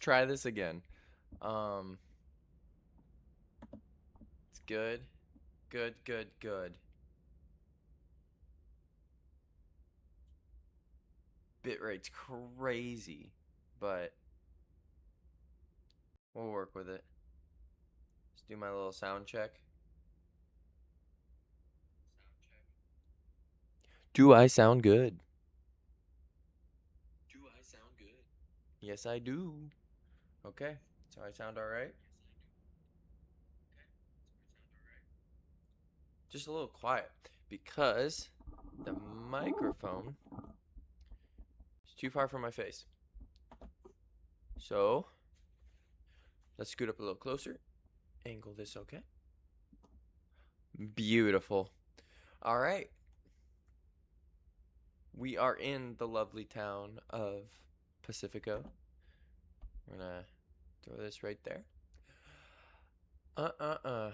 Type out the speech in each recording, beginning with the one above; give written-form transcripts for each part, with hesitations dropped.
try this again. Um, it's good. Good, good, good. Bitrate's crazy, but we'll work with it. Let's do my little sound check. Do I sound good? Yes, I do. Okay, so I sound all right. Just a little quiet because the microphone is too far from my face. So let's scoot up a little closer. Angle this okay. Beautiful. All right. We are in the lovely town of Pacifico. We're gonna throw this right there. Uh.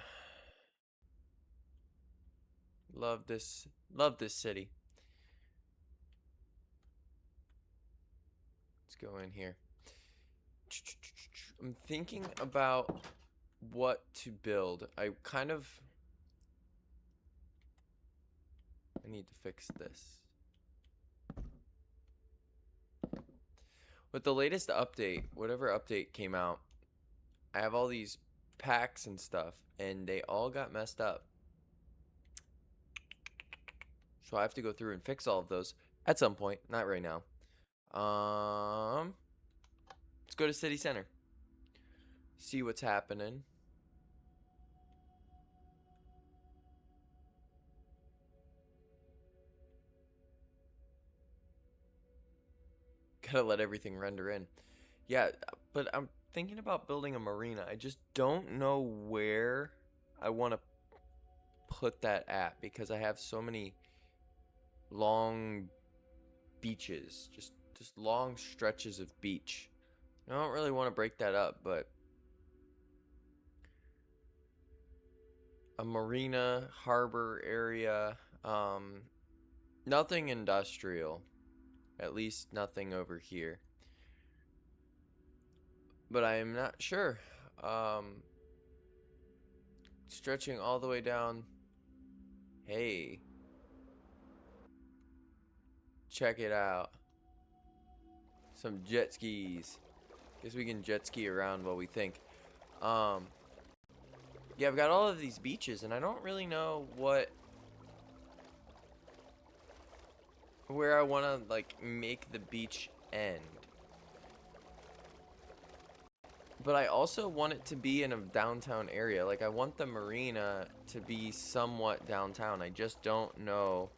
Love this. Love this city. Let's go in here. I'm thinking about what to build. I need to fix this. With the latest update, whatever update came out, I have all these packs and stuff, and they all got messed up. So I have to go through and fix all of those at some point, not right now. Let's go to city center. See what's happening. Gotta let everything render in. Yeah, but I'm thinking about building a marina. I just don't know where I want to put that at because I have so many long beaches, just long stretches of beach. I don't really want to break that up, but a marina, harbor area, nothing industrial. At least nothing over here. But I am not sure. Stretching all the way down. Hey, check it out. Some jet skis. Guess we can jet ski around while we think. Yeah, I've got all of these beaches, and I don't really know where I want to like make the beach end. But I also want it to be in a downtown area. Like I want the marina to be somewhat downtown. I just don't know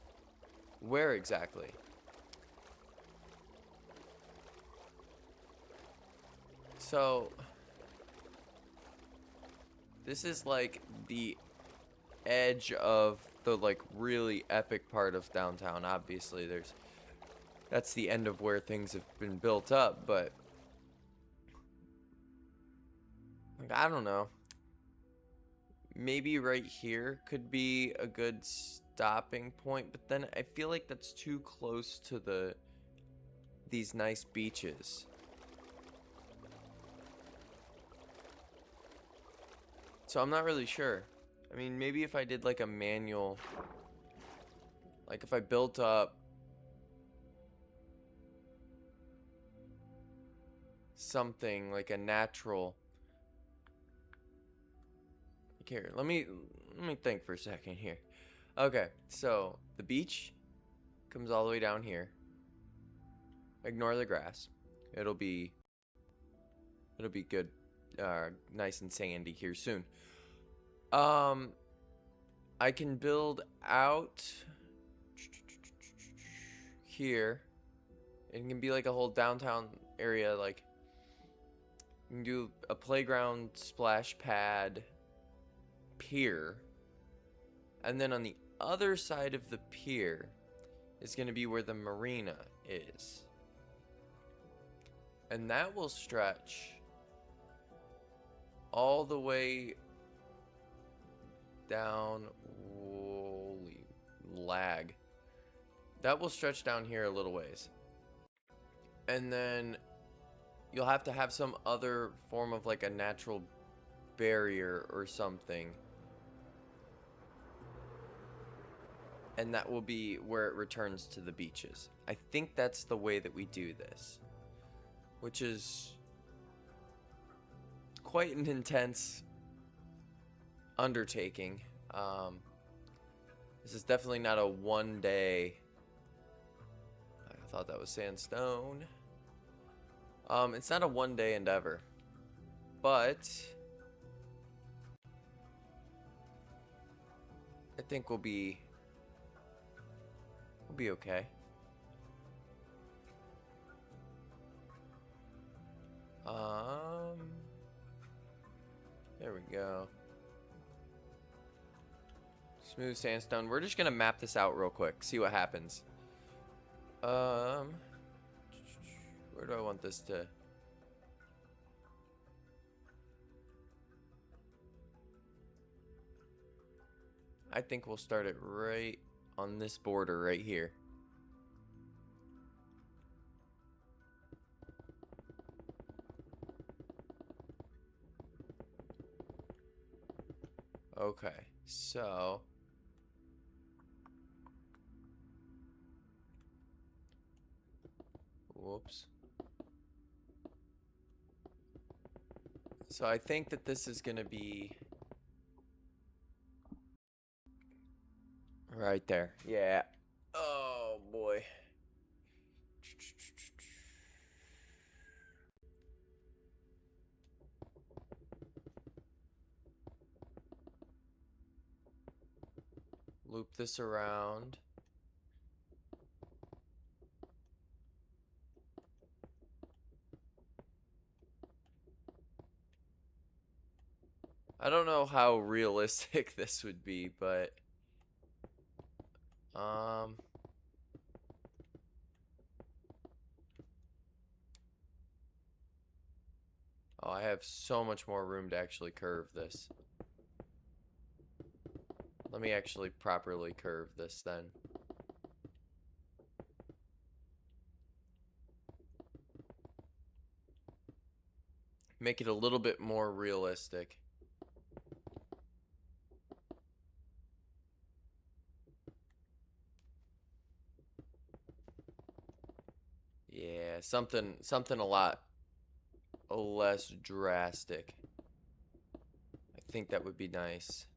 where exactly. So this is like the edge of the like really epic part of downtown. Obviously, that's the end of where things have been built up, but like I don't know. Maybe right here could be a good stopping point, but then I feel like that's too close to these nice beaches. So I'm not really sure. I mean, maybe if I did like a manual, like if I built up something like a natural. Here, let me think for a second here. Okay, so the beach comes all the way down here. Ignore the grass. It'll be good, nice and sandy here soon. I can build out here. It can be like a whole downtown area. Like you can do a playground, splash pad, pier, and then on the other side of the pier is going to be where the marina is, and that will stretch all the way down. Holy lag. That will stretch down here a little ways, and then you'll have to have some other form of like a natural barrier or something. And that will be where it returns to the beaches. I think that's the way that we do this, which is quite an intense undertaking. This is definitely not a one day. I thought that was sandstone. It's not a one day endeavor, but I think we'll be okay. There we go. Smooth sandstone. We're just gonna map this out real quick, see what happens. Where do I want this to? I think we'll start it right on this border right here. Okay, so whoops. So I think that this is gonna be right there. Yeah. Oh boy. Loop this around. I don't know how realistic this would be, but oh, I have so much more room to actually curve this. Let me actually properly curve this then. Make it a little bit more realistic. Yeah, something a lot less drastic. I think that would be nice.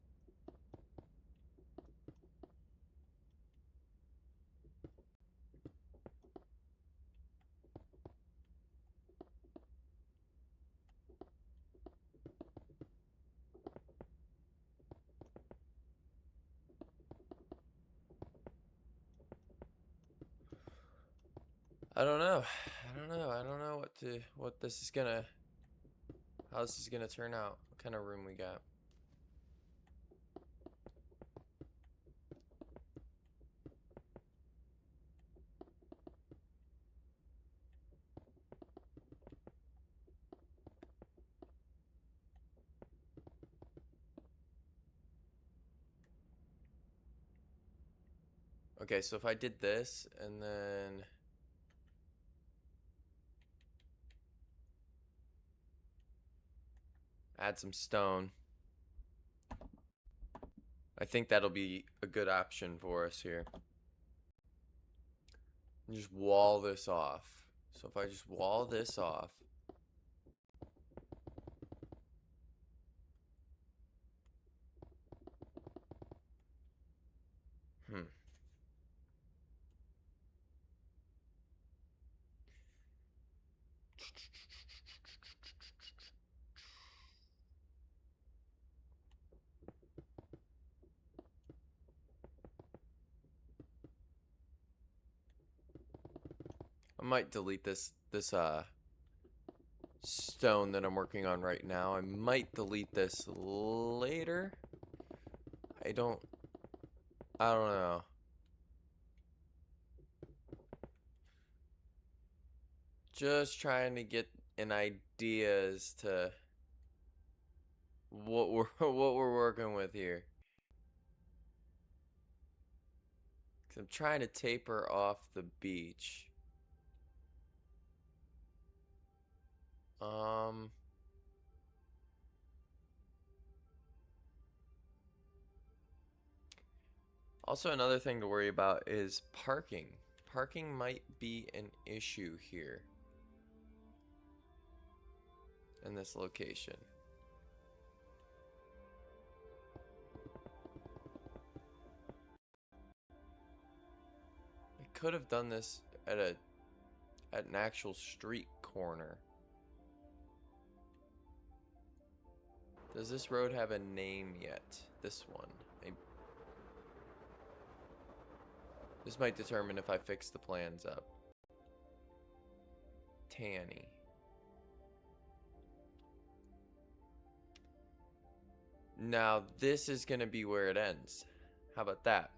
I don't know. I don't know what this is gonna how this is gonna turn out. What kind of room we got? Okay, so if I did this and then add some stone, I think that'll be a good option for us here. And just wall this off. So if I just wall this off. I might delete this stone that I'm working on right now. I might delete this later. I don't know. Just trying to get an idea as to what we're what we're working with here. 'Cause I'm trying to taper off the beach. Um, Also, another thing to worry about is parking. Parking might be an issue here in this location. I could have done this at an actual street corner. Does this road have a name yet? This one. This might determine if I fix the plans up. Tanny. Now this is gonna be where it ends. How about that?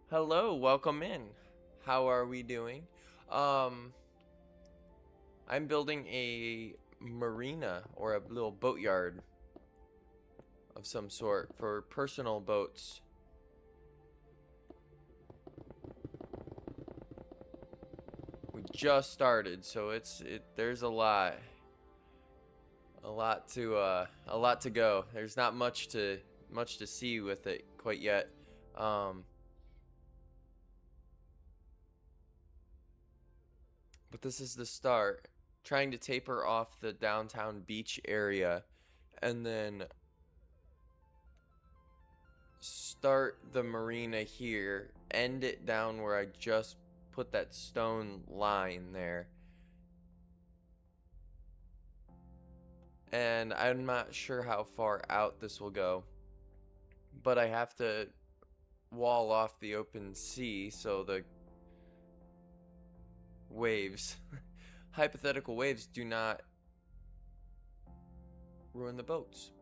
Hello, welcome in. How are we doing? I'm building a marina or a little boatyard of some sort for personal boats. We just started, so there's a lot to go. There's not much to see with it quite yet. But this is the start. Trying to taper off the downtown beach area and then start the marina here, end it down where I just put that stone line there. And I'm not sure how far out this will go, but I have to wall off the open sea so the waves, hypothetical waves, do not ruin the boats.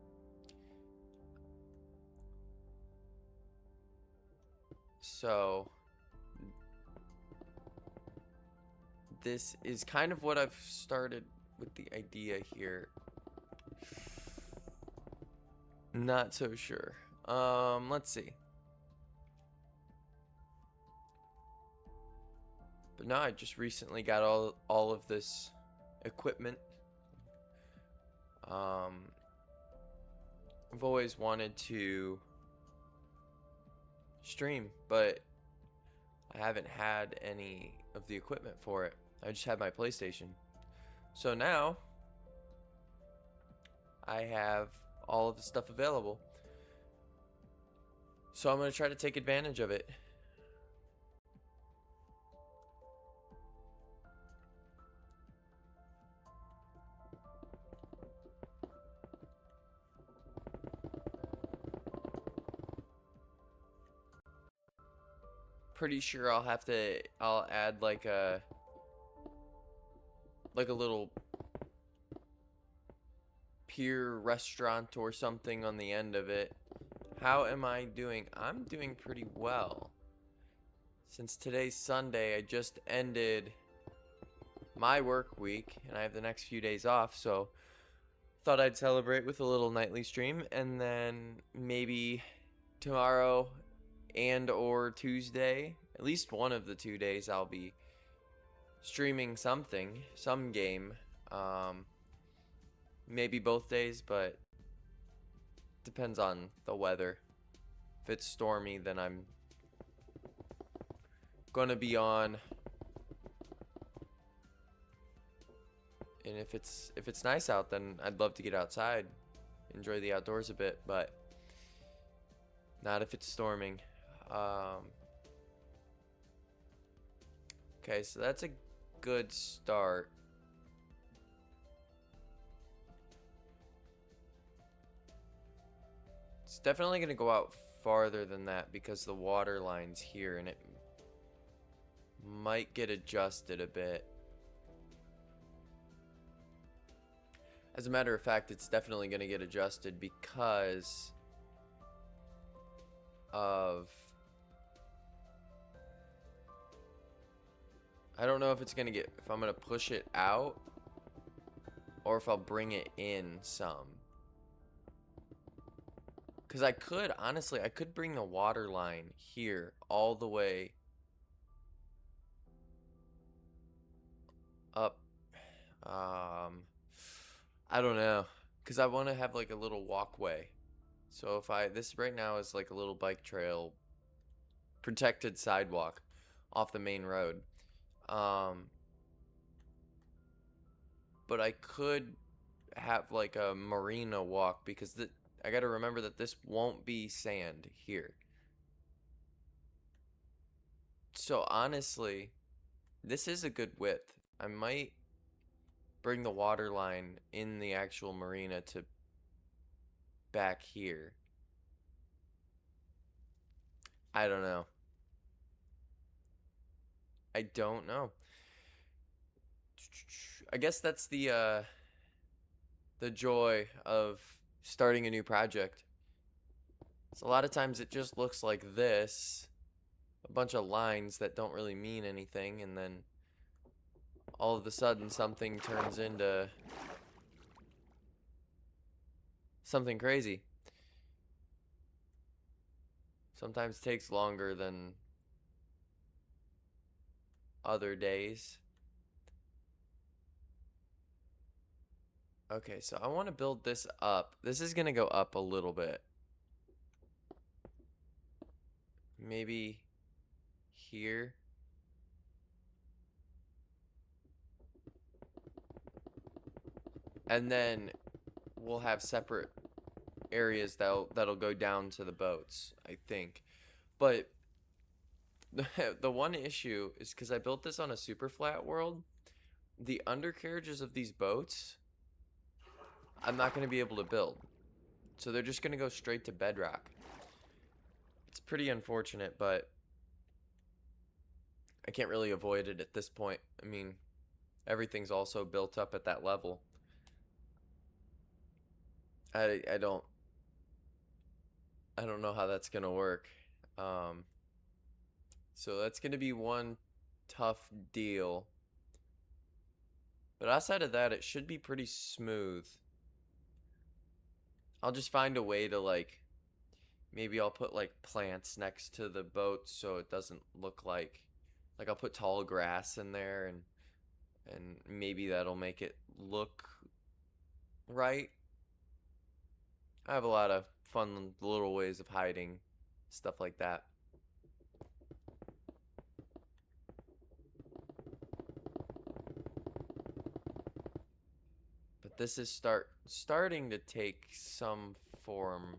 So this is kind of what I've started with the idea here. Not so sure. Let's see. But now I just recently got all of this equipment. I've always wanted to stream, but I haven't had any of the equipment for it. I just had my PlayStation. So now I have all of the stuff available. So I'm going to try to take advantage of it. Pretty sure I'll add like a little pier restaurant or something on the end of it. How am I doing? I'm doing pretty well. Since today's Sunday, I just ended my work week and I have the next few days off, so thought I'd celebrate with a little nightly stream, and then maybe tomorrow and or Tuesday, at least one of the 2 days, I'll be streaming something, some game. Maybe both days, but depends on the weather. If it's stormy, then I'm gonna be on. And if it's nice out, then I'd love to get outside, enjoy the outdoors a bit, but not if it's storming. Okay, so that's a good start. It's definitely going to go out farther than that because the water line's here and it might get adjusted a bit. As a matter of fact, it's definitely going to get adjusted because of... I don't know if it's going to get... if I'm going to push it out or if I'll bring it in some. Because I could, honestly, I could bring the water line here all the way up. I don't know, because I want to have like a little walkway. So if this right now is like a little bike trail, protected sidewalk off the main road. Um, but I could have like a marina walk because I got to remember that this won't be sand here. So honestly, this is a good width. I might bring the water line in the actual marina to back here. I don't know. I don't know. I guess that's the joy of starting a new project. So a lot of times it just looks like this, a bunch of lines that don't really mean anything, and then all of a sudden something turns into something crazy. Sometimes it takes longer than other days. Okay, so I want to build this up. This is going to go up a little bit. Maybe here. And then we'll have separate areas that'll go down to the boats, I think. But the one issue is because I built this on a super flat world, the undercarriages of these boats, I'm not going to be able to build. So they're just going to go straight to bedrock. It's pretty unfortunate, but I can't really avoid it at this point. I mean, everything's also built up at that level. I don't know how that's gonna work. Um, so that's gonna be one tough deal. But outside of that, it should be pretty smooth. I'll just find a way to like maybe I'll put like plants next to the boat so it doesn't look like I'll put tall grass in there and maybe that'll make it look right. I have a lot of fun little ways of hiding stuff like that. But this is starting to take some form.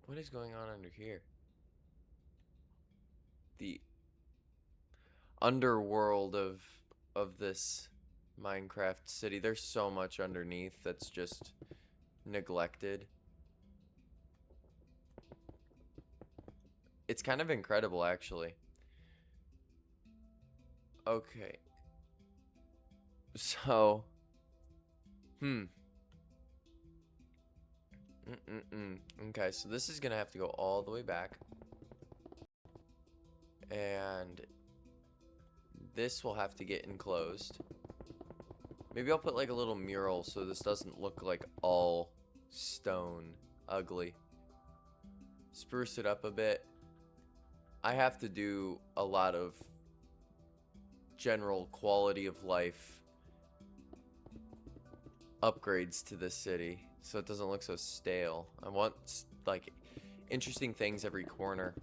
What is going on under here? The underworld of this Minecraft city. There's so much underneath that's just neglected. It's kind of incredible actually. Okay. So, hmm. Okay, so this is gonna have to go all the way back. And this will have to get enclosed. Maybe I'll put like a little mural so this doesn't look like all stone ugly. Spruce it up a bit. I have to do a lot of general quality of life upgrades to this city so it doesn't look so stale. I want like interesting things every corner.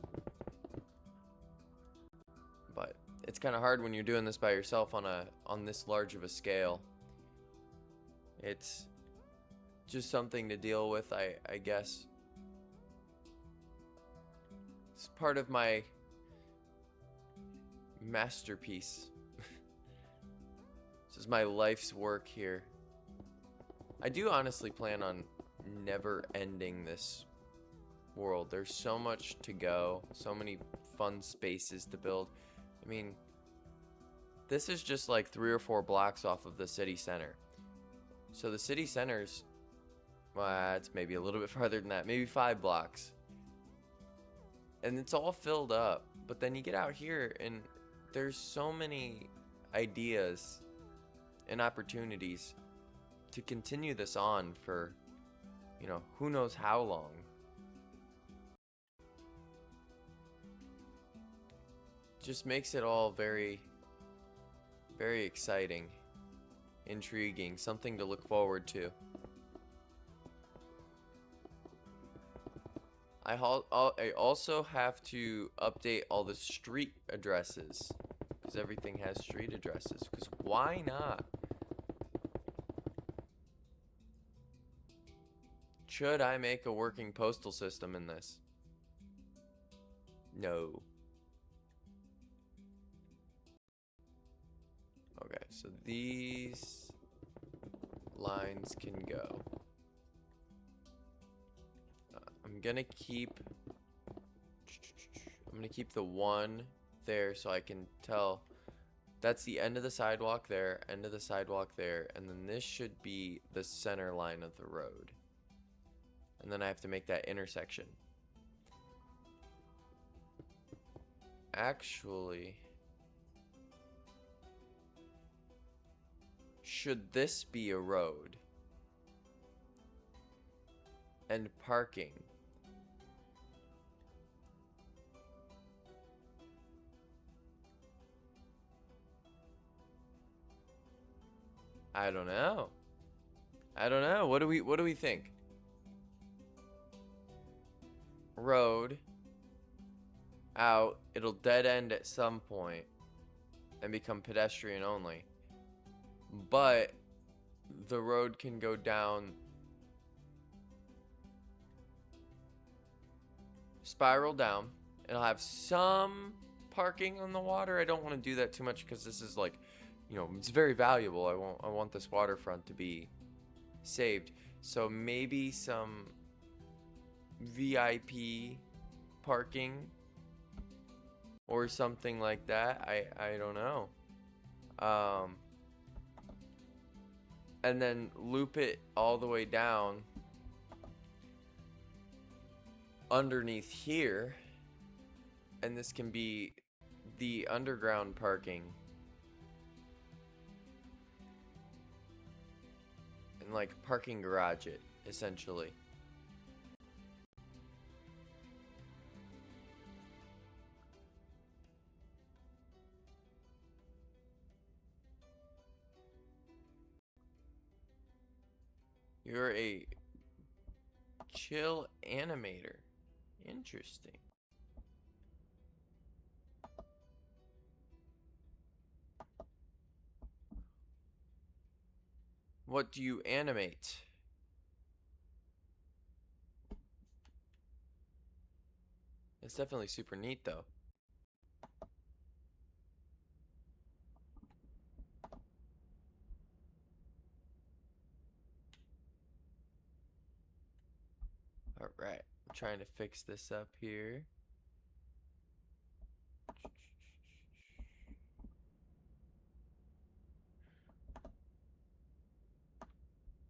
But it's kind of hard when you're doing this by yourself on this large of a scale. It's just something to deal with, I guess. It's part of my masterpiece. This is my life's work here. I do honestly plan on never ending this world. There's so much to go, so many fun spaces to build. I mean, this is just like 3 or 4 blocks off of the city center. So the city center's, well, it's maybe a little bit farther than that, maybe 5 blocks. And it's all filled up. But then you get out here and there's so many ideas and opportunities to continue this on for, you know, who knows how long. just makes it all very, very exciting, intriguing, something to look forward to. I also have to update all the street addresses, because everything has street addresses, because why not? Should I make a working postal system in this? No. Okay, so these lines can go. I'm gonna keep the one there so I can tell that's the end of the sidewalk there, end of the sidewalk there, and then this should be the center line of the road. And then I have to make that intersection. Actually, should this be a road? And parking? I don't know. I don't know. What do we think? Road out, it'll dead end at some point and become pedestrian only. But the road can go down, spiral down. It'll have some parking on the water. I don't want to do that too much because this is like, you know, it's very valuable. I want this waterfront to be saved. So maybe some VIP parking or something like that. I don't know. And then loop it all the way down underneath here, and this can be the underground parking, and like parking garage it essentially. You're a chill animator. Interesting. What do you animate? It's definitely super neat though. Alright, I'm trying to fix this up here.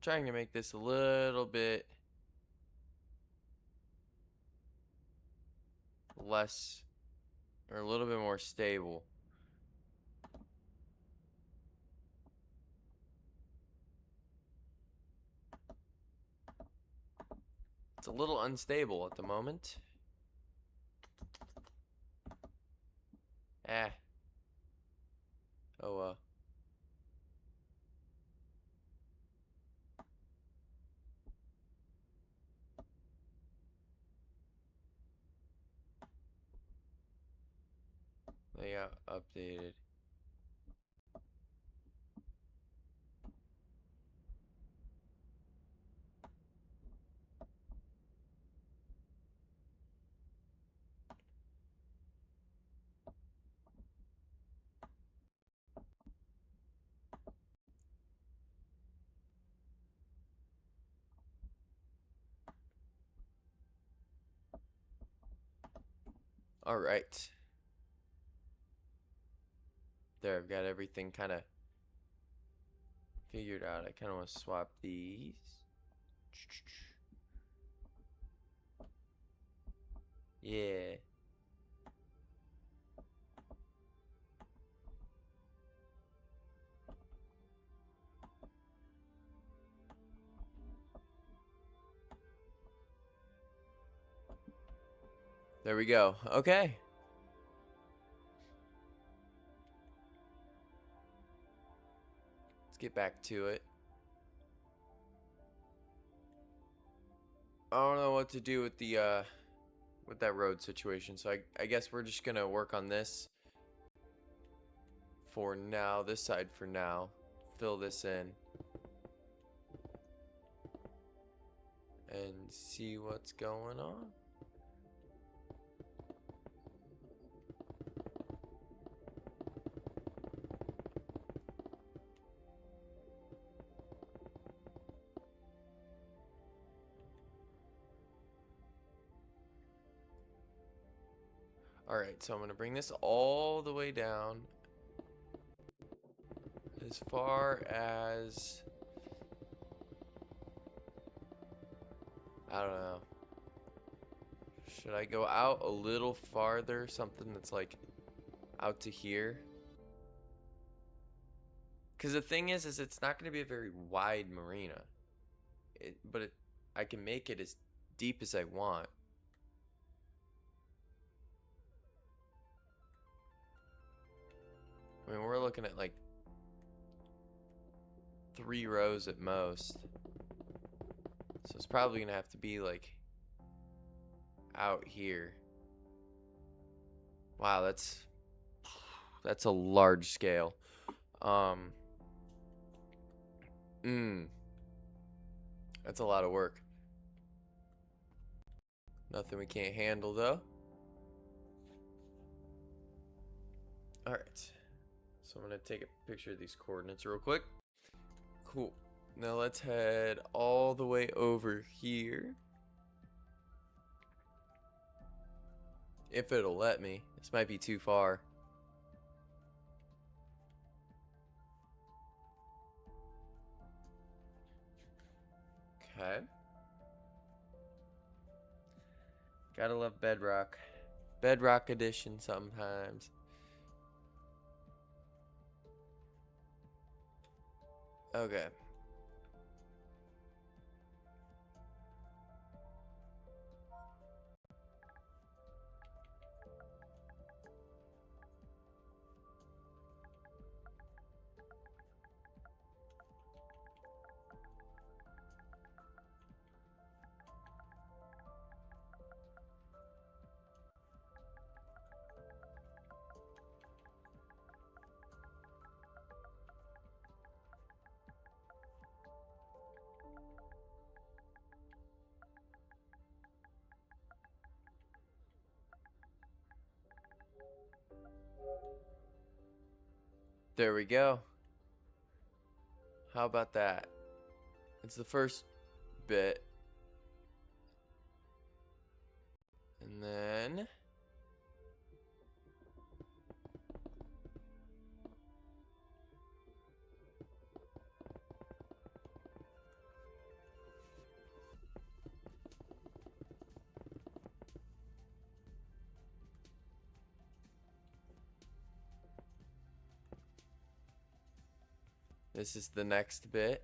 Trying to make this a little bit less, or a little bit more stable. It's a little unstable at the moment. Ah. Oh well. Layout updated. Alright. There, I've got everything kind of figured out. I kind of want to swap these. Yeah. There we go. Okay. get back to it. I don't know what to do with the with that road situation, so I guess we're just gonna work on this for now, this side for now. Fill this in and see what's going on. Alright, so I'm gonna bring this all the way down as far as, I don't know. Should I go out a little farther? Something that's like out to here? Because the thing is it's not going to be a very wide marina. But I can make it as deep as I want. I mean, we're looking at like 3 rows at most. So it's probably going to have to be like out here. Wow, that's a large scale. That's a lot of work. Nothing we can't handle though. Alright. So I'm gonna take a picture of these coordinates real quick. Cool. Now let's head all the way over here. If it'll let me. This might be too far. Okay. Gotta love Bedrock. Bedrock edition sometimes. Okay. There we go. How about that? It's the first bit. And then this is the next bit.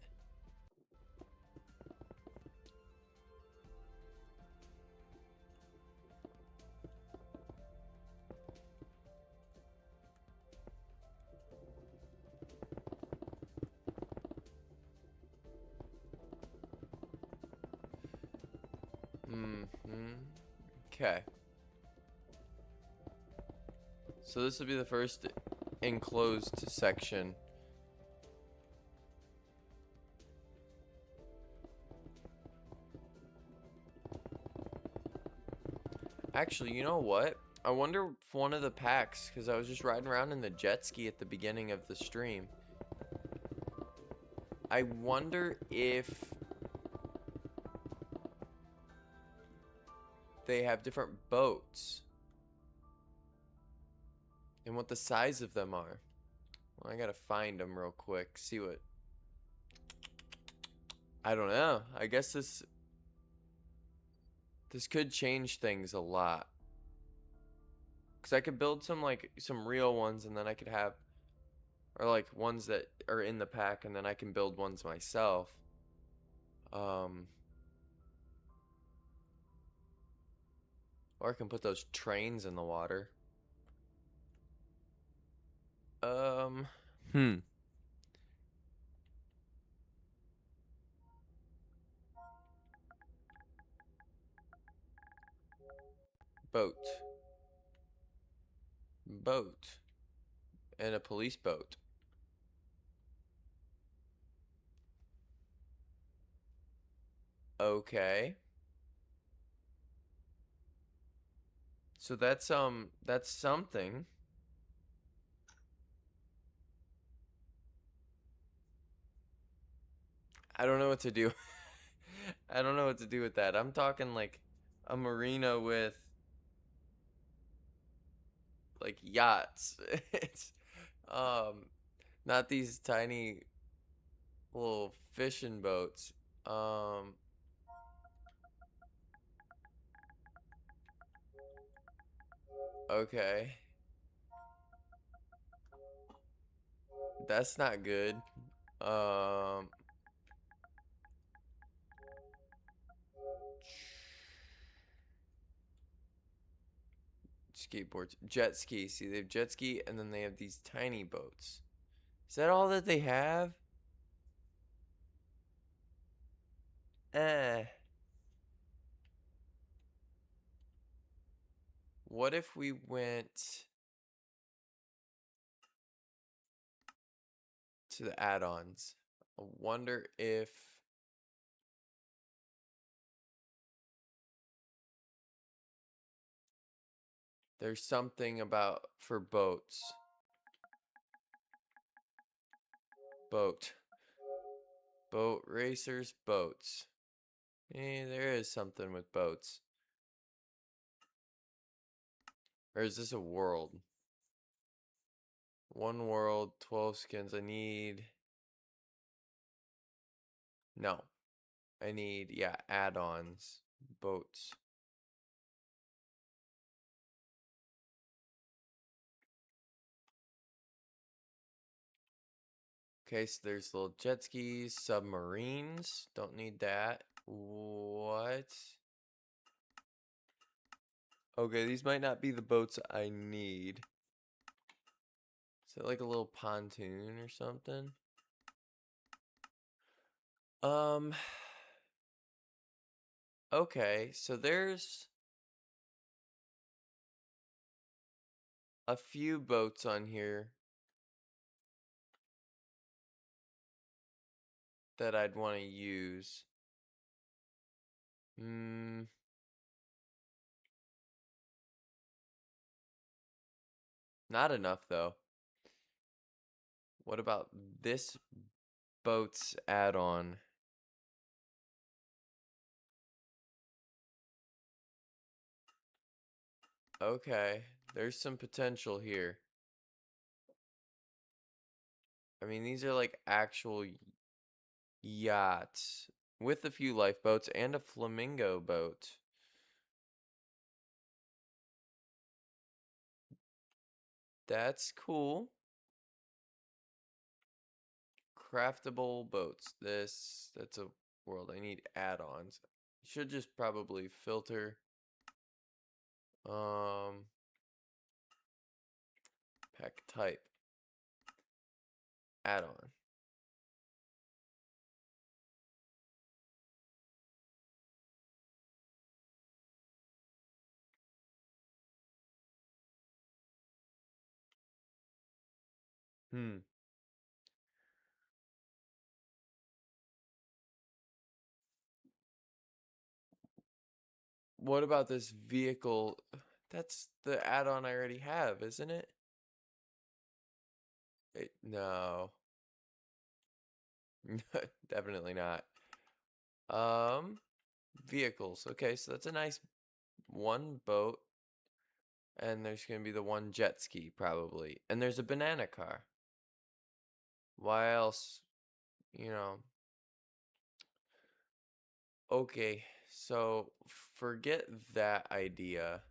Okay. So this will be the first enclosed section. Actually, you know what? I wonder if one of the packs, because I was just riding around in the jet ski at the beginning of the stream. I wonder if they have different boats and what the size of them are. Well, I gotta find them real quick, see what. I don't know. I guess this could change things a lot. Cause I could build some real ones, and then I could have, or like ones that are in the pack, and then I can build ones myself. Or I can put those trains in the water. Boat. Boat. And a police boat. Okay. So that's something. I don't know what to do. I don't know what to do with that. I'm talking like a marina with like yachts. It's um not these tiny little fishing boats. Um okay. That's not good. Um skateboards, jet ski. See, they have jet ski and then they have these tiny boats. Is that all that they have? Eh. What if we went to the add-ons? I wonder if there's something about for boats. Boat. Boat racers, boats. There is something with boats. Or is this a world? One world, 12 skins. I need... No. I need, yeah, add-ons. Boats. Okay, so there's little jet skis, submarines. Don't need that. What? Okay, these might not be the boats I need. Is it like a little pontoon or something? Um, okay, so there's a few boats on here that I'd want to use. Not enough though. What about this boat's add-on? Okay, there's some potential here. I mean, these are like actual yachts with a few lifeboats and a flamingo boat. That's cool. Craftable boats. That's a world. I need add-ons. Should just probably filter. Pack type. Add-on. Hmm. What about this vehicle? That's the add-on I already have, isn't it? No. Definitely not. Um, Vehicles. Okay, so that's a nice one boat. And there's going to be the one jet ski, probably. And there's a banana car. Why else? You know. Okay, so forget that idea.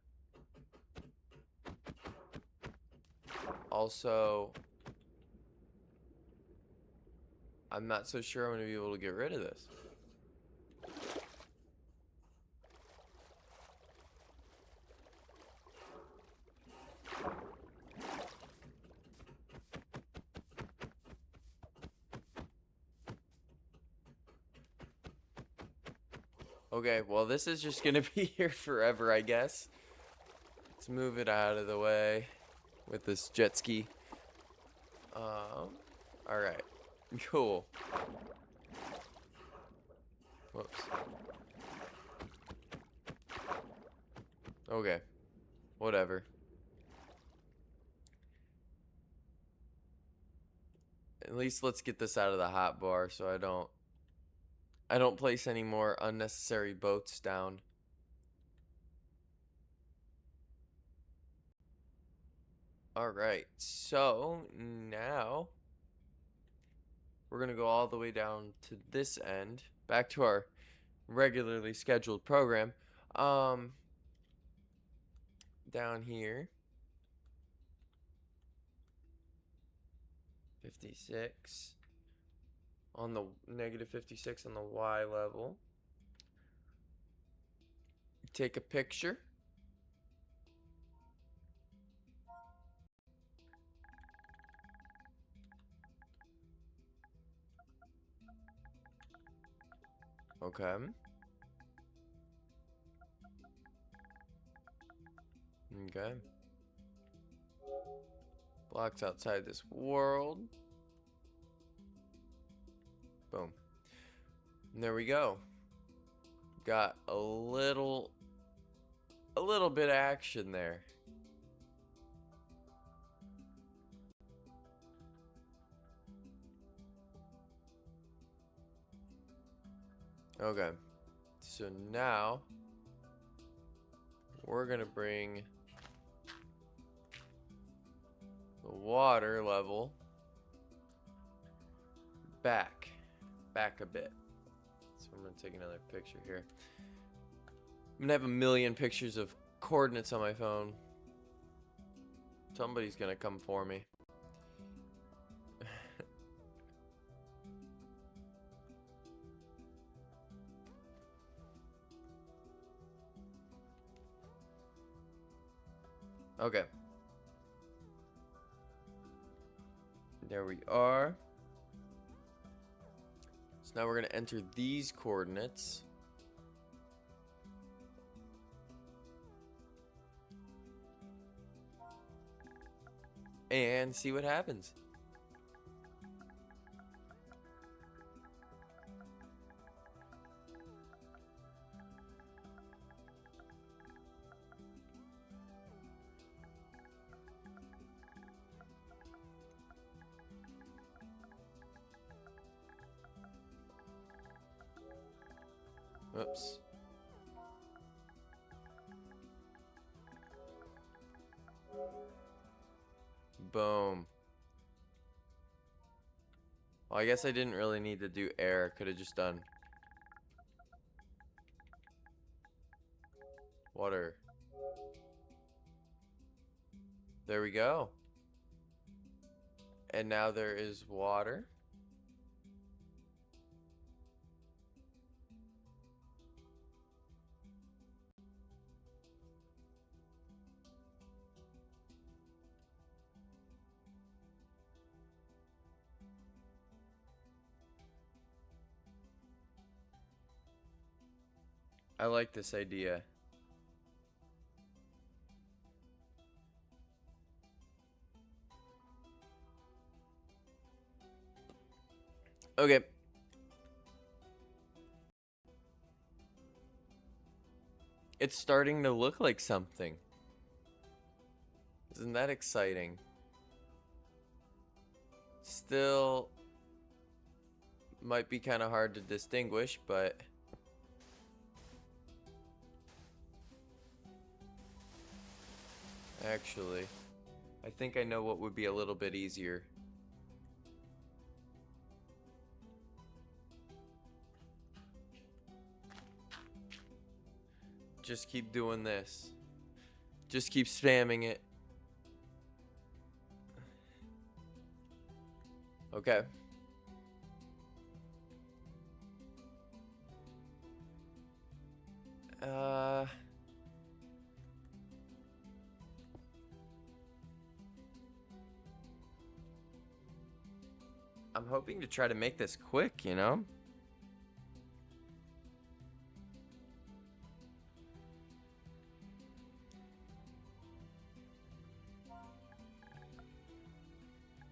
Also, I'm not so sure I'm going to be able to get rid of this. Okay, well, this is just going to be here forever, I guess. Let's move it out of the way with this jet ski. Alright. Cool. Whoops. Okay. Whatever. At least let's get this out of the hot bar so I don't place any more unnecessary boats down. Alright, so now we're gonna go all the way down to this end, back to our regularly scheduled program. Down here, 56 on the negative 56 on the Y level. Take a picture. Okay. Okay. Blocks outside this world. Boom. And there we go. Got a little bit of action there. Okay. So now we're gonna bring the water level back a bit. So I'm gonna take another picture here. I'm gonna have a million pictures of coordinates on my phone. Somebody's gonna come for me. Okay. There we are. So now we're going to enter these coordinates. And see what happens. Oops. Boom. Well, I guess I didn't really need to do air. Could have just done water. There we go. And now there is water. I like this idea. Okay. It's starting to look like something. Isn't that exciting? Still might be kind of hard to distinguish, but actually, I think I know what would be a little bit easier. Just keep doing this. Just keep spamming it. Okay. I'm hoping to try to make this quick, you know?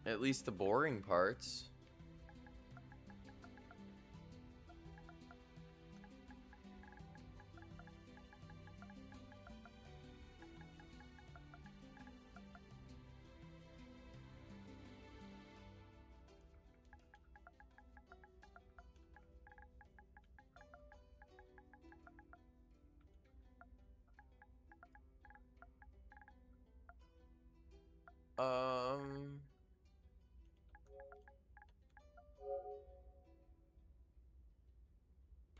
At least the boring parts. Um,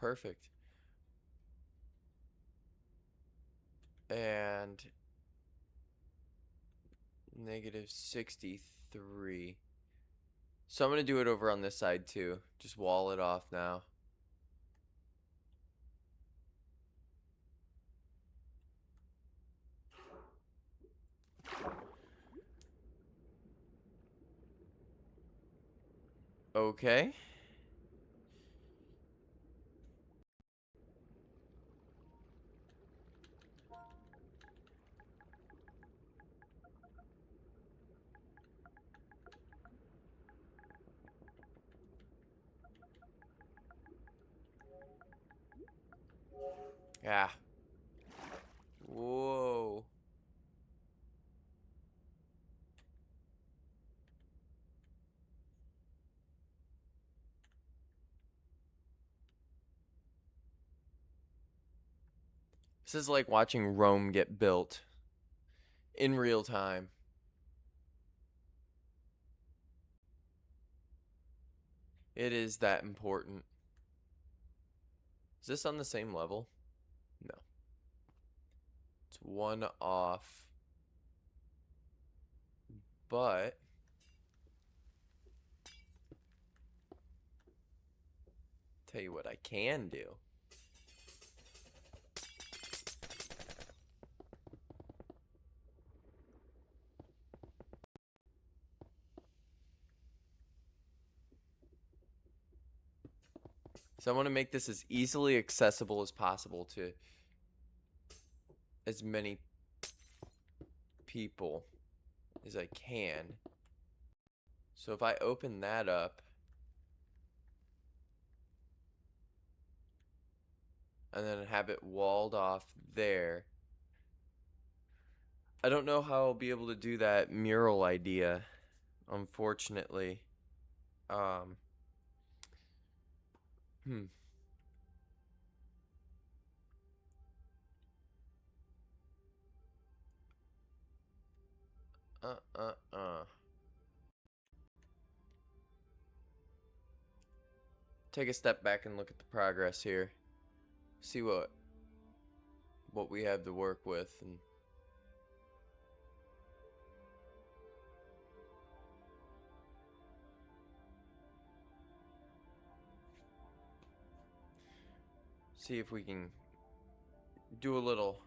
Perfect. And -63. So I'm gonna do it over on this side too. Just wall it off now. Okay. Yeah. Whoa. This is like watching Rome get built in real time. It is that important. Is this on the same level? No. It's one off. But tell you what I can do. So I want to make this as easily accessible as possible to as many people as I can. So if I open that up and then have it walled off there, I don't know how I'll be able to do that mural idea, unfortunately. Um, hmm. Uh, uh, uh. Take a step back and look at the progress here. See what we have to work with, and see if we can do a little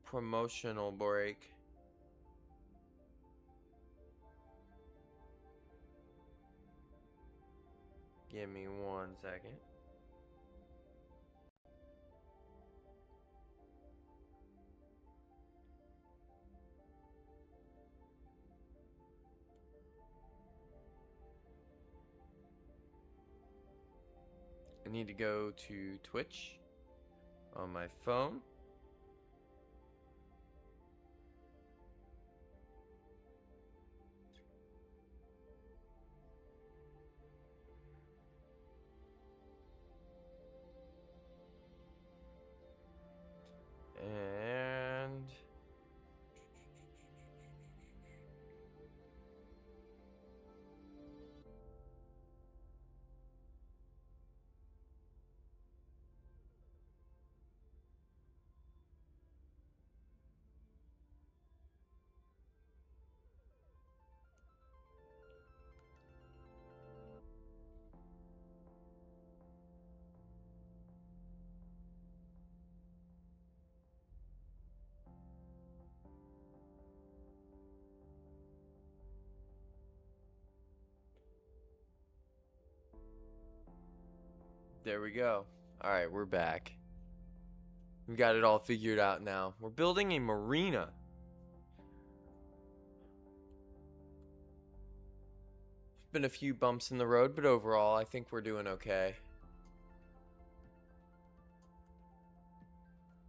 promotional break. Give me 1 second. I need to go to Twitch on my phone. And there we go. All right, we're back. We've got it all figured out now. We're building a marina. Been a few bumps in the road, but overall, I think we're doing okay.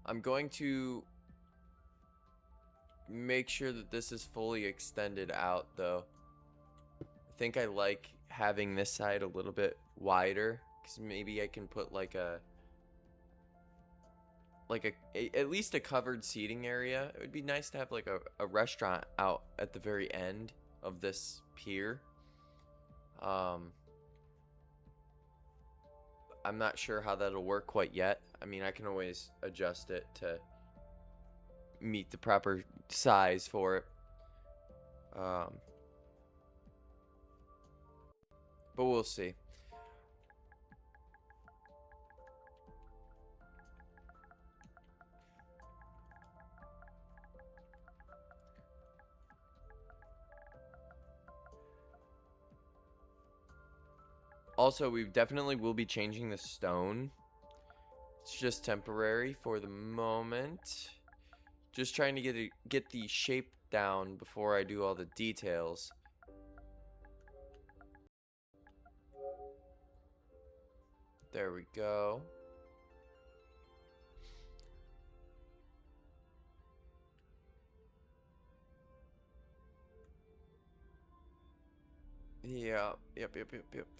I'm going to make sure that this is fully extended out, though. I think I like having this side a little bit wider, because maybe I can put like at least a covered seating area. It would be nice to have like a restaurant out at the very end of this pier. I'm not sure how that'll work quite yet. I mean, I can always adjust it to meet the proper size for it. But we'll see. Also, we definitely will be changing the stone. It's just temporary for the moment. Just trying to get the shape down before I do all the details. There we go. Yeah, yep.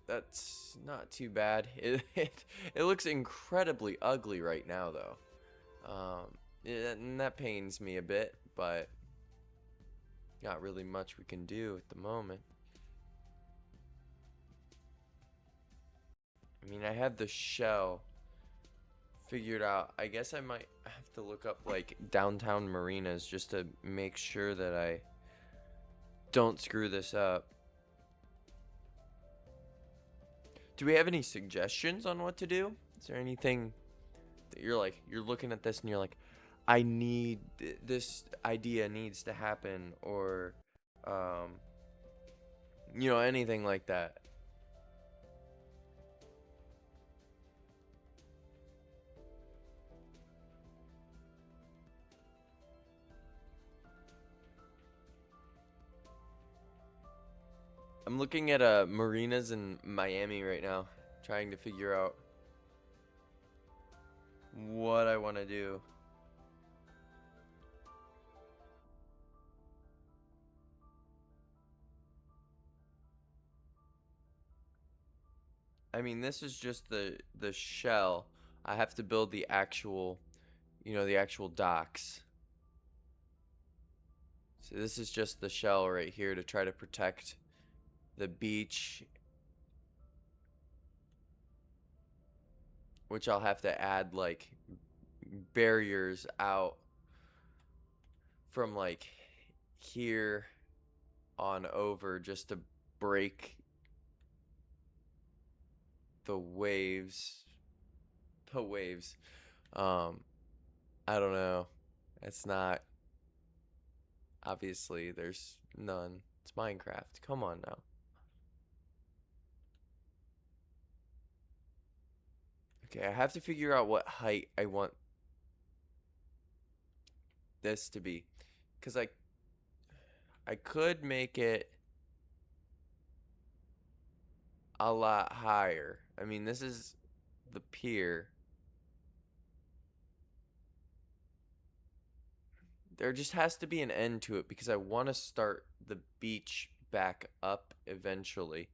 That's not too bad. It looks incredibly ugly right now, though. And that pains me a bit, but not really much we can do at the moment. I mean, I have the shell figured out. I guess I might have to look up like downtown marinas just to make sure that I don't screw this up. Do we have any suggestions on what to do? Is there anything that you're looking at this and you're like, I need this idea needs to happen, or anything like that? I'm looking at marinas in Miami right now, trying to figure out what I want to do. I mean, this is just the shell. I have to build the actual, the actual docks. So this is just the shell right here to try to protect the beach, which I'll have to add like barriers out from like here on over just to break the waves. The waves. I don't know. It's not, obviously there's none. It's Minecraft. Come on now. Okay, I have to figure out what height I want this to be, because I could make it a lot higher. I mean, this is the pier. There just has to be an end to it because I want to start the beach back up eventually.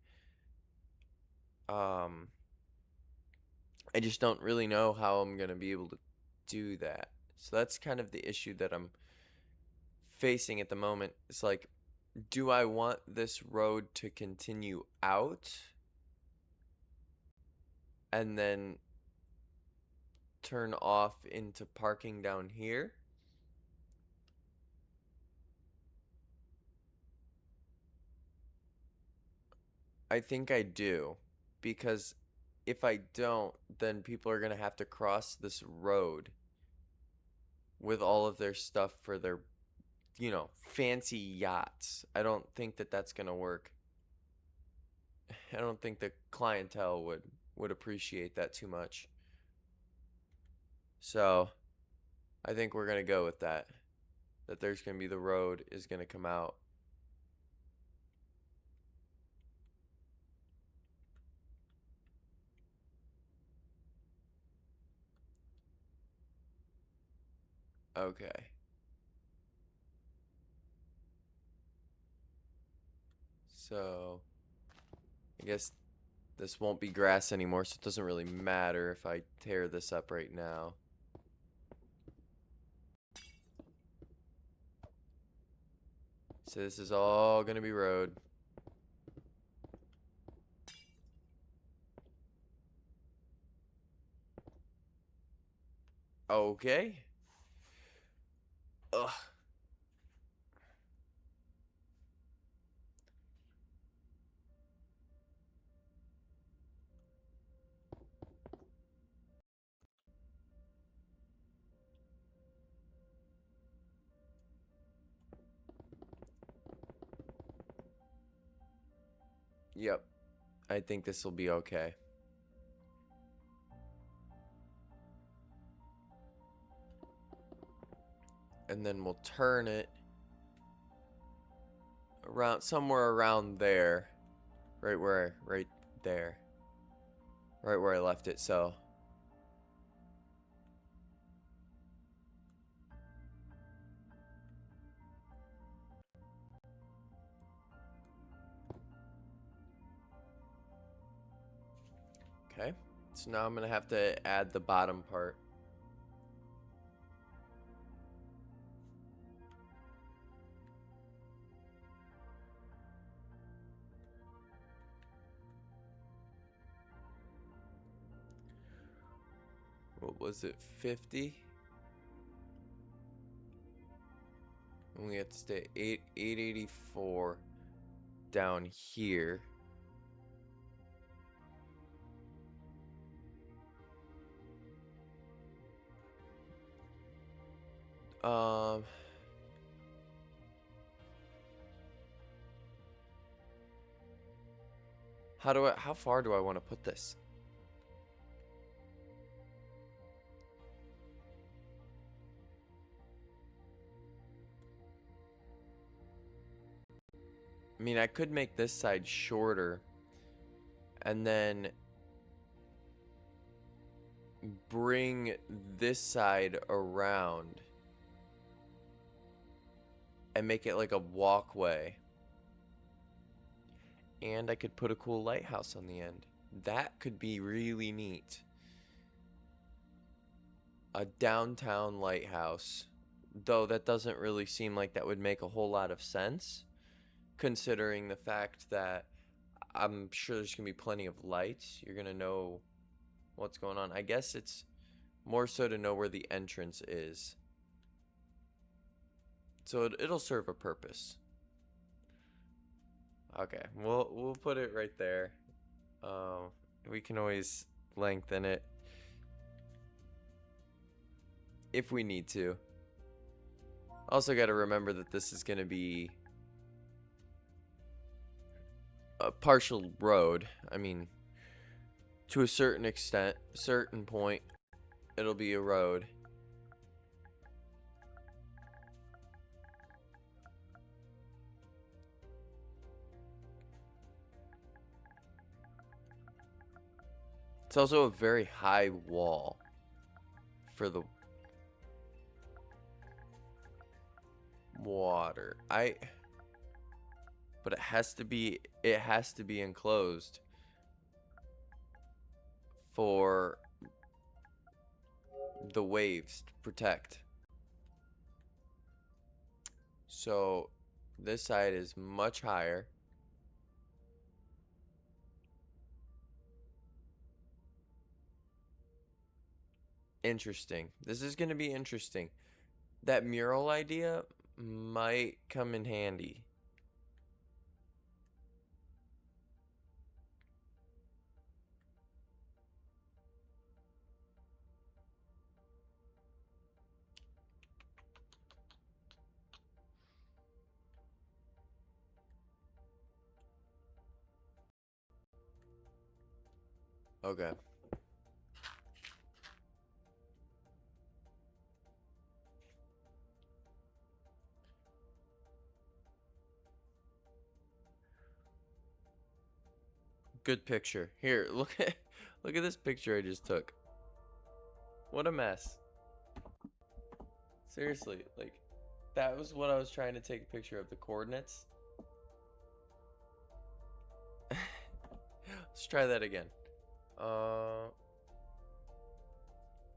I just don't really know how I'm going to be able to do that. So that's kind of the issue that I'm facing at the moment. It's like, do I want this road to continue out and then turn off into parking down here? I think I do, because if I don't, then people are going to have to cross this road with all of their stuff for their, fancy yachts. I don't think that that's going to work. I don't think the clientele would appreciate that too much. So, I think we're going to go with that. That there's going to be the road is going to come out. Okay. So, I guess this won't be grass anymore, so it doesn't really matter if I tear this up right now. So this is all gonna be road. Okay. Ugh. Yep. I think this will be okay. And then we'll turn it around somewhere around there. Right there. Right where I left it, so. Okay. So now I'm gonna have to add the bottom part. What was it, 50? And we have to stay 884 down here. Um, how far do I want to put this? I mean, I could make this side shorter and then bring this side around and make it like a walkway. And I could put a cool lighthouse on the end. That could be really neat. A downtown lighthouse. Though that doesn't really seem like that would make a whole lot of sense, considering the fact that I'm sure there's going to be plenty of lights. You're going to know what's going on. I guess it's more so to know where the entrance is. So it'll serve a purpose. Okay, we'll put it right there. We can always lengthen it if we need to. Also got to remember that this is going to be a partial road. I mean, to a certain extent, certain point, it'll be a road. It's also a very high wall for the water. But it has to be enclosed for the waves to protect. So this side is much higher. Interesting. This is going to be interesting. That mural idea might come in handy. Okay. Good picture. Here, look at this picture I just took. What a mess. Seriously, like, that was what I was trying to take a picture of, the coordinates. Let's try that again.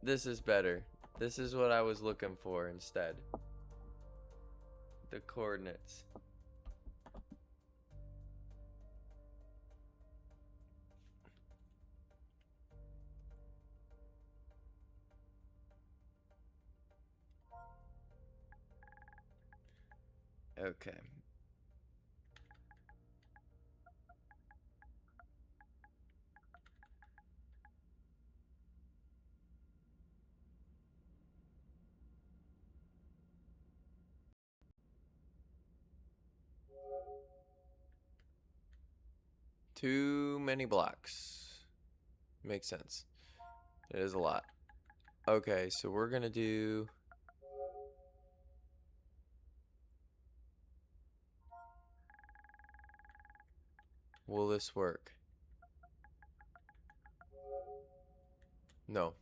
This is better. This is what I was looking for instead. The coordinates. Okay. Too many blocks. Makes sense. It is a lot. Okay, so we're gonna do... Will this work? No.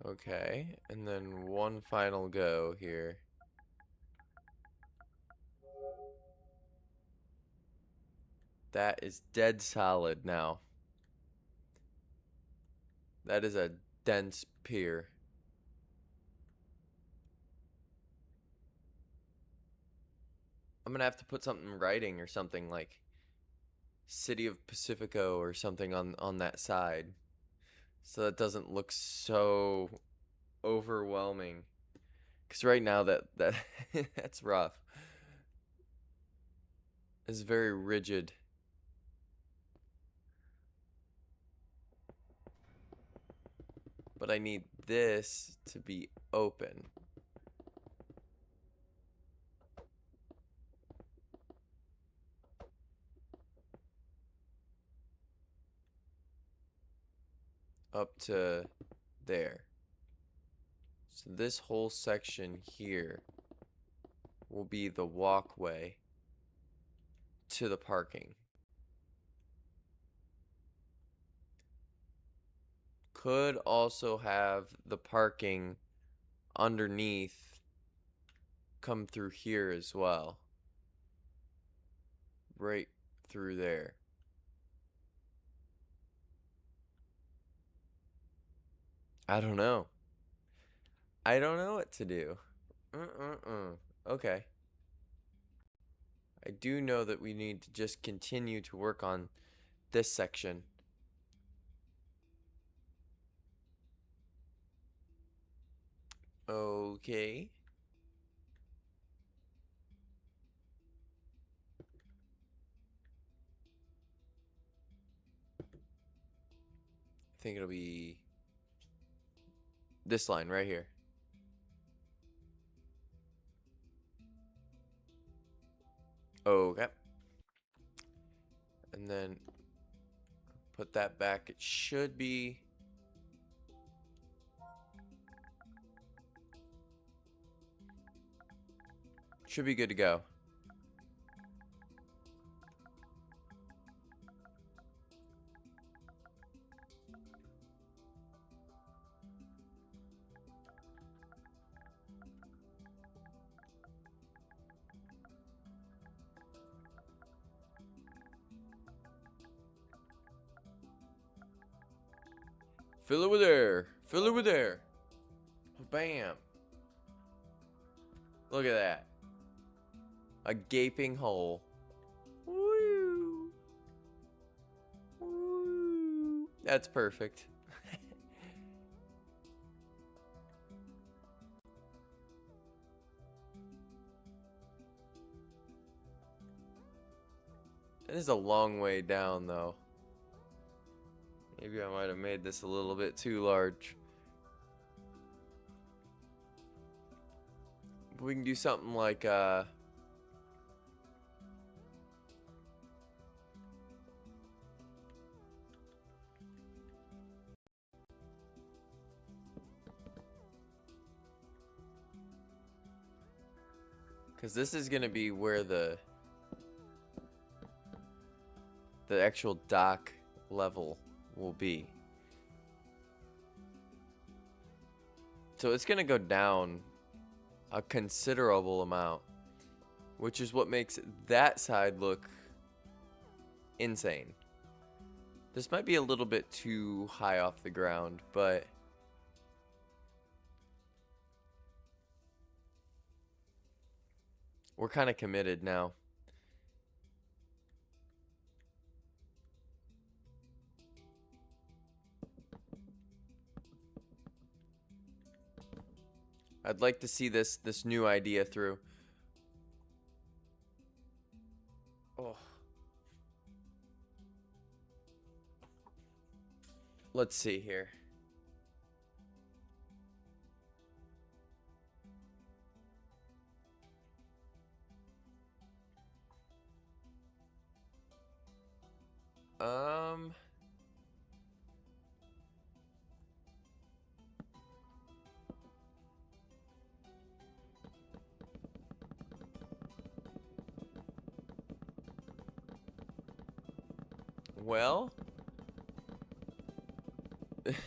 Okay, and then one final go here. That is dead solid now. That is a dense pier. I'm gonna have to put something in writing or something like City of Pacifico or something on that side, so that doesn't look so overwhelming. Because right now that that's rough. It's very rigid. But I need this to be open. Up to there. So this whole section here will be the walkway to the parking. Could also have the parking underneath come through here as well. Right through there. I don't know. I don't know what to do. Okay. I do know that we need to just continue to work on this section. Okay. I think it'll be this line right here. Okay. And then put that back. It should be... Should be good to go. Fill it with air. Fill it with air. Bam. Look at that. A gaping hole. Woo. Woo. That's perfect. It is a long way down, though. Maybe I might have made this a little bit too large. We can do something like, Because this is going to be where the actual dock level will be. So it's going to go down a considerable amount, which is what makes that side look insane. This might be a little bit too high off the ground, but we're kind of committed now. I'd like to see this new idea through. Oh. Let's see here. Well,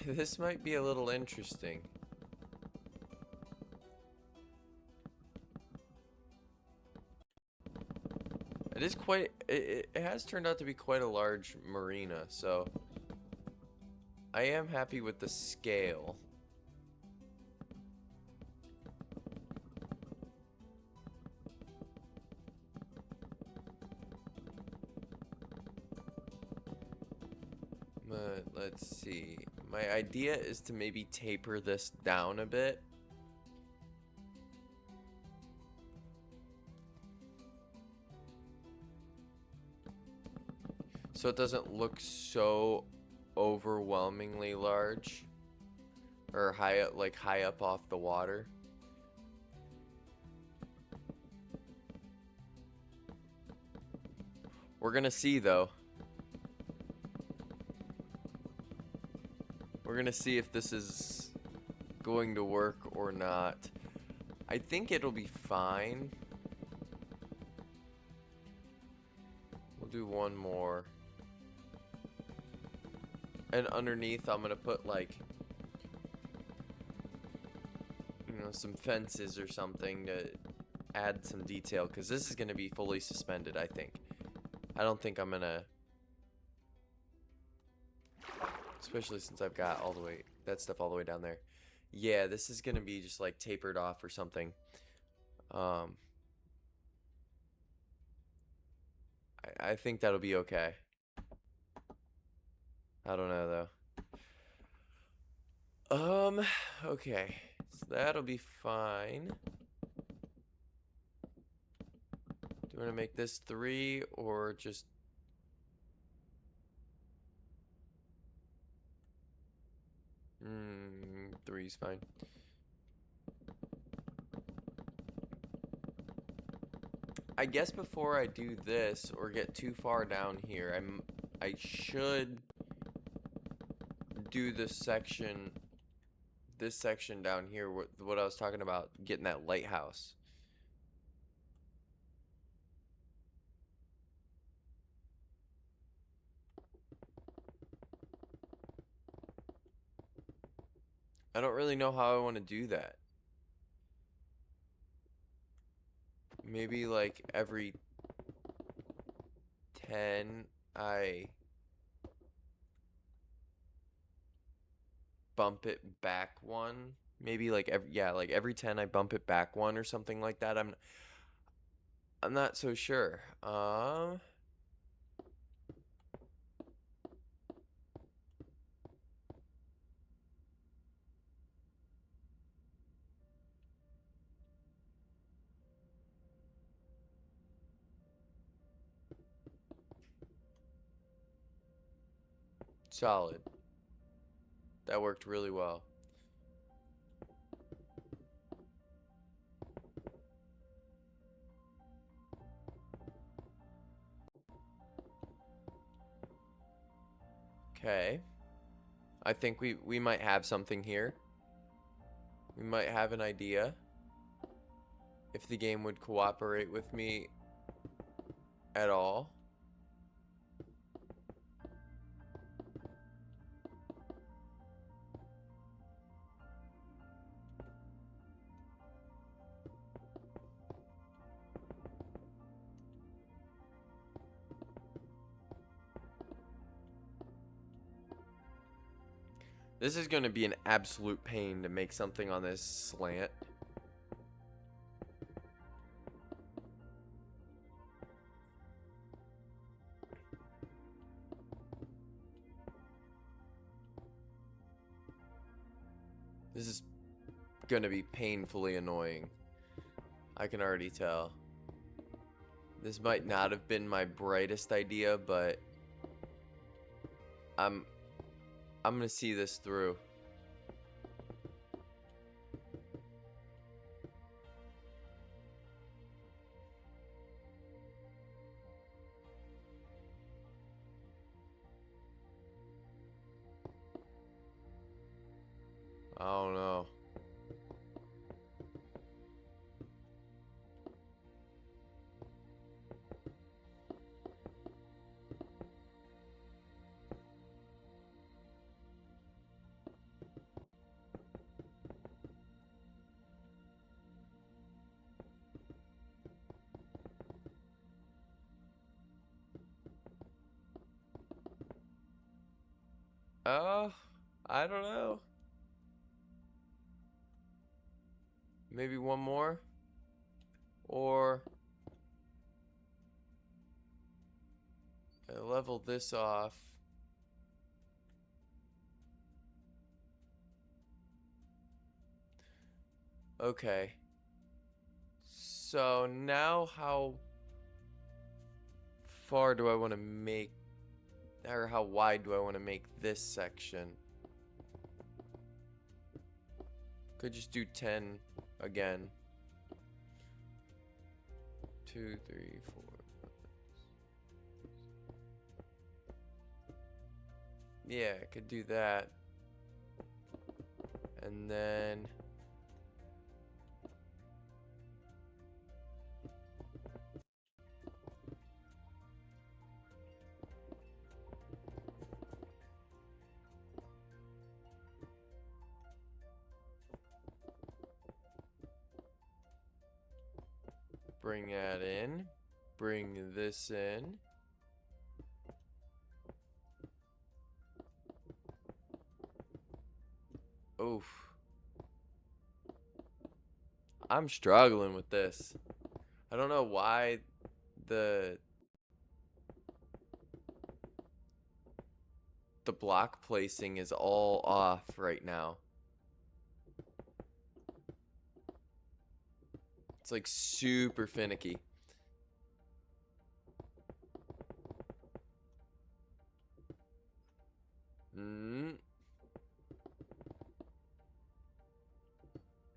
this might be a little interesting. It is quite, it has turned out to be quite a large marina, so I am happy with the scale. But let's see. My idea is to maybe taper this down a bit. So it doesn't look so overwhelmingly large or high up, like high up off the water. We're gonna see though. We're gonna see if this is going to work or not. I think it'll be fine. We'll do one more. And underneath I'm gonna put like, you know, some fences or something to add some detail, because this is gonna be fully suspended, I think. I don't think I'm gonna, especially since I've got all the way, that stuff all the way down there. Yeah, this is gonna be just like tapered off or something. I think that'll be okay. I don't know though. Okay, so that'll be fine. Do you want to make this 3 or just? Three's fine. I guess before I do this or get too far down here, I should do this section down here, what I was talking about, getting that lighthouse. I don't really know how I want to do that. Maybe like every 10 I bump it back one. Maybe like every 10 I bump it back one or something like that. I'm not so sure. Solid. That worked really well. Okay. I think we might have something here. We might have an idea. if the game would cooperate with me at all. This is going to be an absolute pain to make something on this slant. This is going to be painfully annoying. I can already tell. This might not have been my brightest idea, but I'm going to see this through. I don't know. I don't know. Maybe one more? Or level this off. Okay. So now how far do I want to make, or how wide do I want to make this section? Could just do 10 again. 2, 3, 4. Yeah, I could do that. And then bring that in. Bring this in. Oof. I'm struggling with this. I don't know why the block placing is all off right now. It's like super finicky.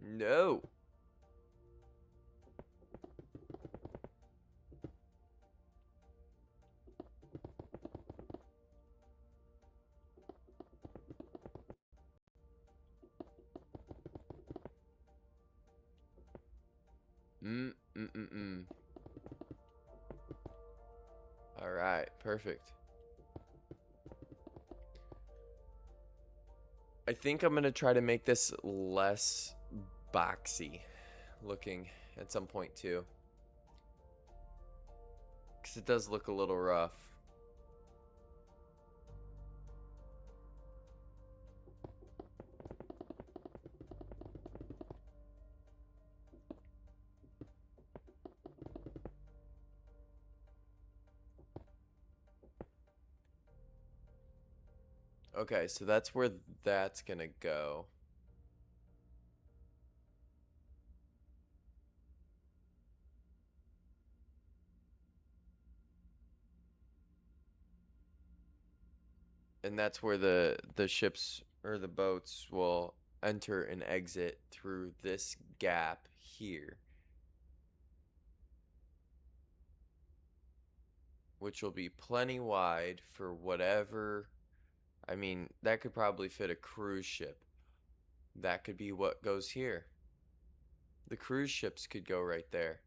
No. All right, perfect. I think I'm gonna try to make this less boxy looking at some point too, because it does look a little rough. Okay, so that's where that's gonna go. And that's where the ships or the boats will enter and exit through this gap here, which will be plenty wide for whatever. I mean, that could probably fit a cruise ship. That could be what goes here. The cruise ships could go right there.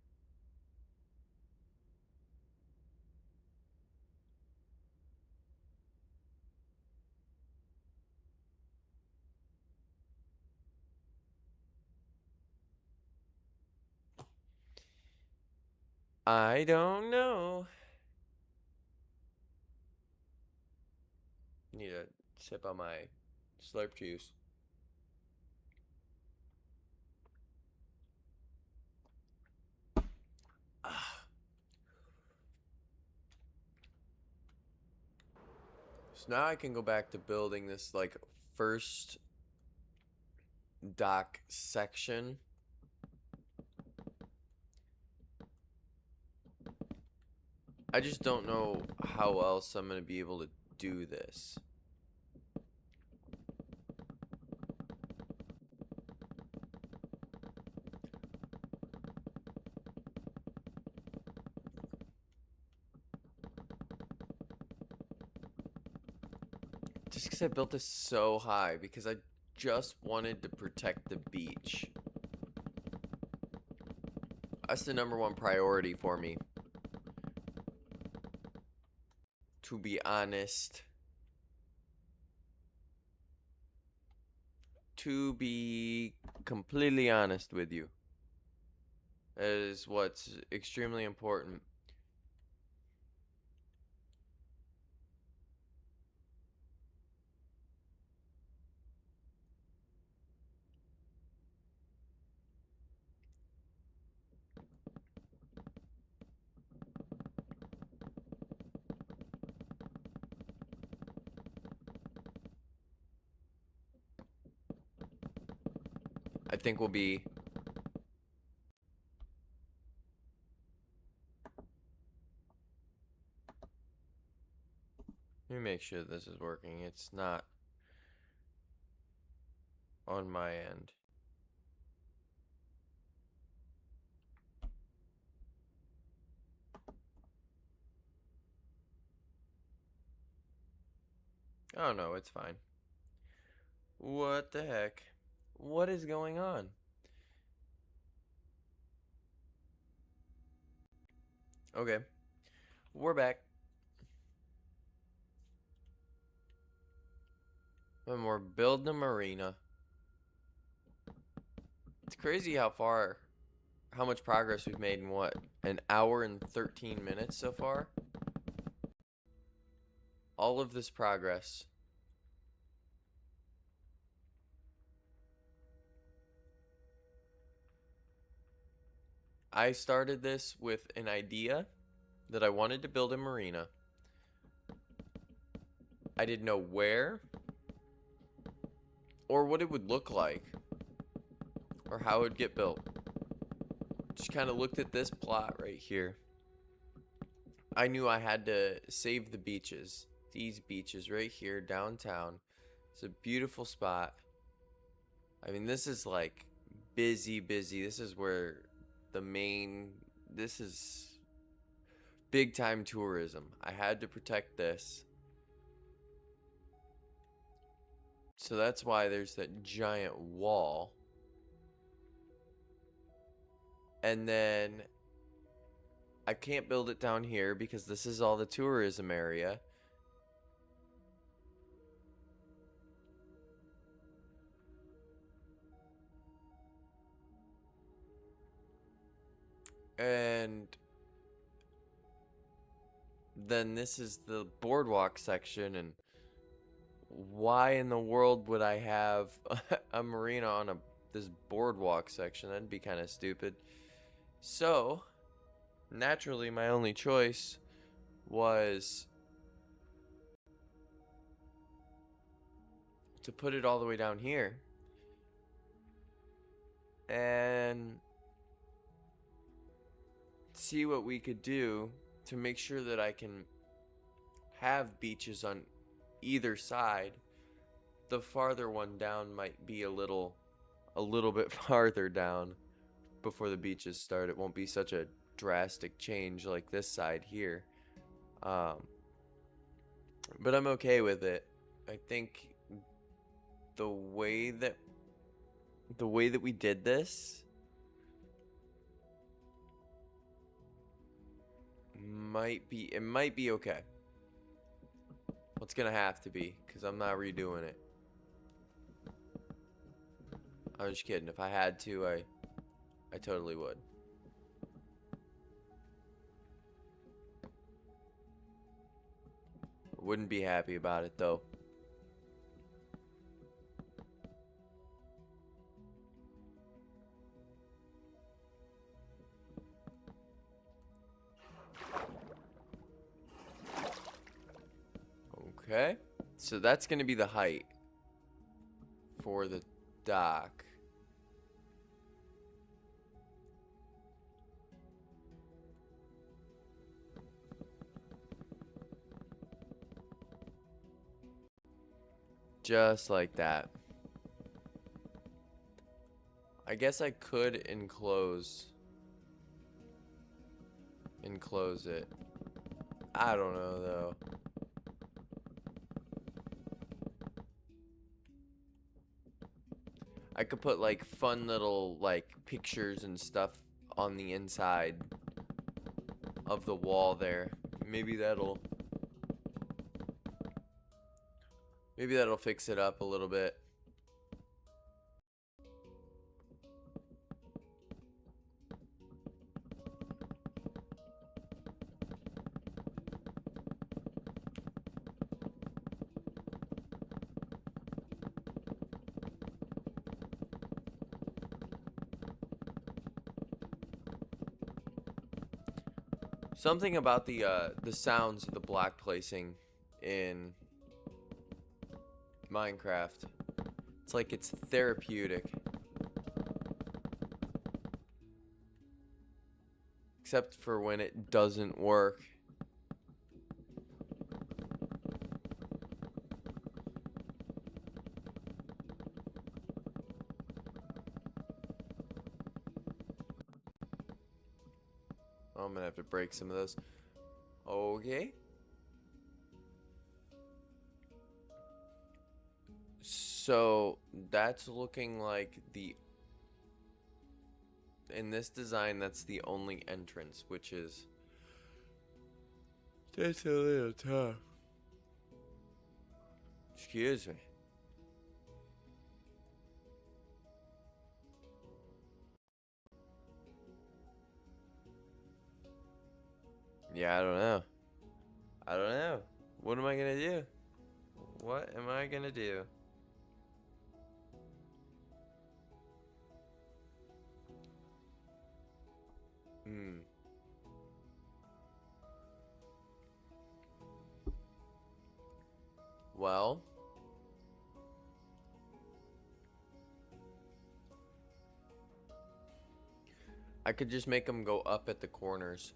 I don't know. Need a sip on my slurp juice. Ah. So now I can go back to building this like first dock section. I just don't know how else I'm going to be able to do this. Just because I built this so high, because I just wanted to protect the beach. That's the #1 priority for me. To be honest. To be completely honest with you. That is what's extremely important. I think we'll be... Let me make sure this is working. It's not on my end. Oh no, it's fine. What the heck? What is going on? Okay, we're back. And we're building a marina. It's crazy how much progress we've made in what, an hour and 13 minutes so far? All of this progress. I started this with an idea that I wanted to build a marina. I didn't know where or what it would look like or how it would get built. Just kind of looked at this plot right here. I knew I had to save the beaches. These beaches right here downtown. It's a beautiful spot. I mean, this is like busy. This is where this is big time tourism. I had to protect this. So that's why there's that giant wall. And then I can't build it down here because this is all the tourism area. And then this is the boardwalk section, and why in the world would I have a marina on this boardwalk section? That'd be kind of stupid. So, naturally, my only choice was to put it all the way down here and see what we could do to make sure that I can have beaches on either side. The farther one down might be a little bit farther down before the beaches start. It won't be such a drastic change like this side here. But I'm okay with it. I think the way that we did this It might be okay. What's gonna have to be, because I'm not redoing it. I'm just kidding. If I had to, I totally would. Wouldn't be happy about it though. Okay. So that's going to be the height for the dock. Just like that. I guess I could enclose it. I don't know though. I could put like fun little like pictures and stuff on the inside of the wall there. Maybe that'll fix it up a little bit. Something about the sounds of the block placing in Minecraft. It's like it's therapeutic. Except for when it doesn't work. Oh, I'm gonna have to break some of those. Okay. So that's looking like in this design, that's the only entrance, which is just a little tough. Excuse me. Yeah, I don't know. I don't know. What am I gonna do? What am I gonna do? Well, I could just make them go up at the corners.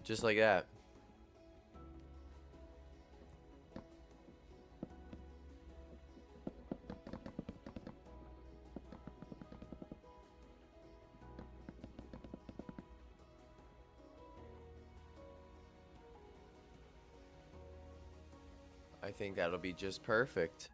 Just like that. I think that'll be just perfect.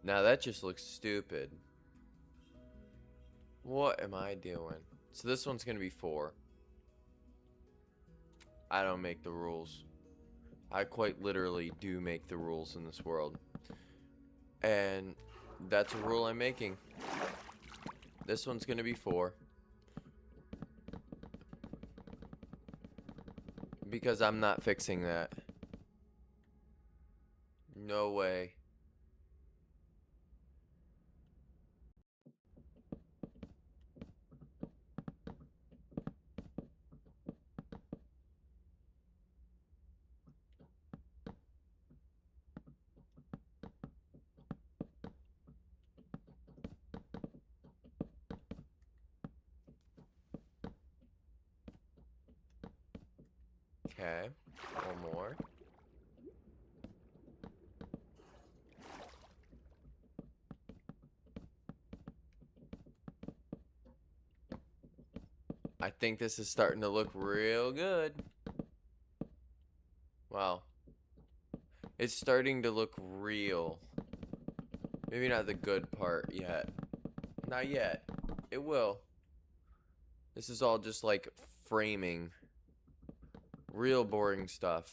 Now that just looks stupid. What am I doing? So this one's gonna be 4. I don't make the rules. I quite literally do make the rules in this world. And that's a rule I'm making. This one's gonna be 4. Because I'm not fixing that. No way. Okay. One more. I think this is starting to look real good. Wow. It's starting to look real. Maybe not the good part yet. Not yet. It will. This is all just like framing. Real boring stuff.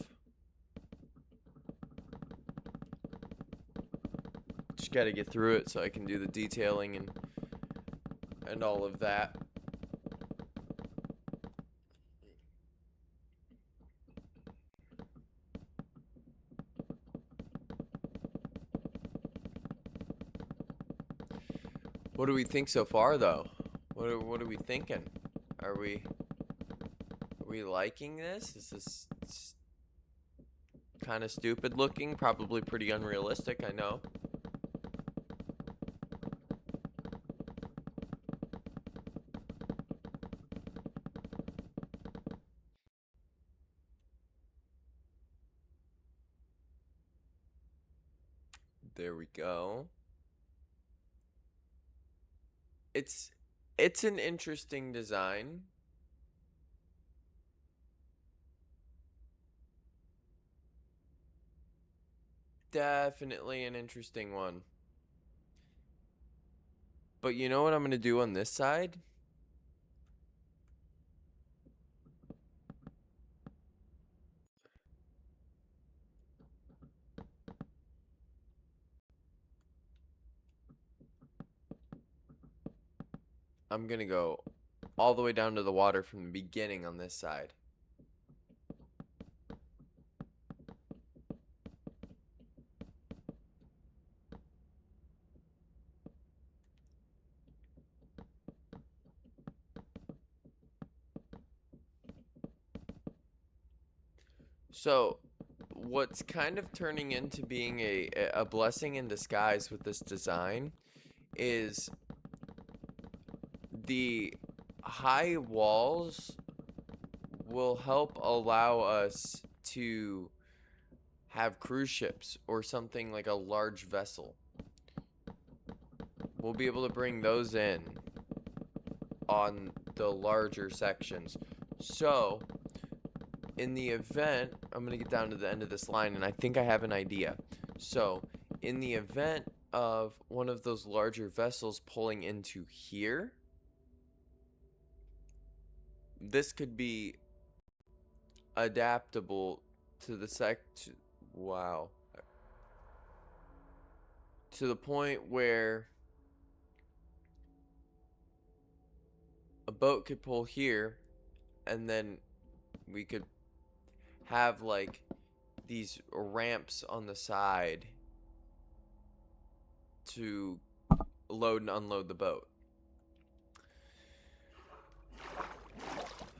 Just gotta get through it so I can do the detailing and all of that. What do we think so far, though? What are we thinking? Are we liking this? Is this kind of stupid looking? Probably pretty unrealistic, I know. There we go. It's an interesting design. Definitely an interesting one. But you know what I'm going to do on this side? I'm going to go all the way down to the water from the beginning on this side. So, what's kind of turning into being a blessing in disguise with this design is the high walls will help allow us to have cruise ships or something like a large vessel. We'll be able to bring those in on the larger sections. So, in the event, I'm going to get down to the end of this line and I think I have an idea. So, in the event of one of those larger vessels pulling into here, this could be adaptable to the wow. To the point where a boat could pull here and then we could have like these ramps on the side to load and unload the boat.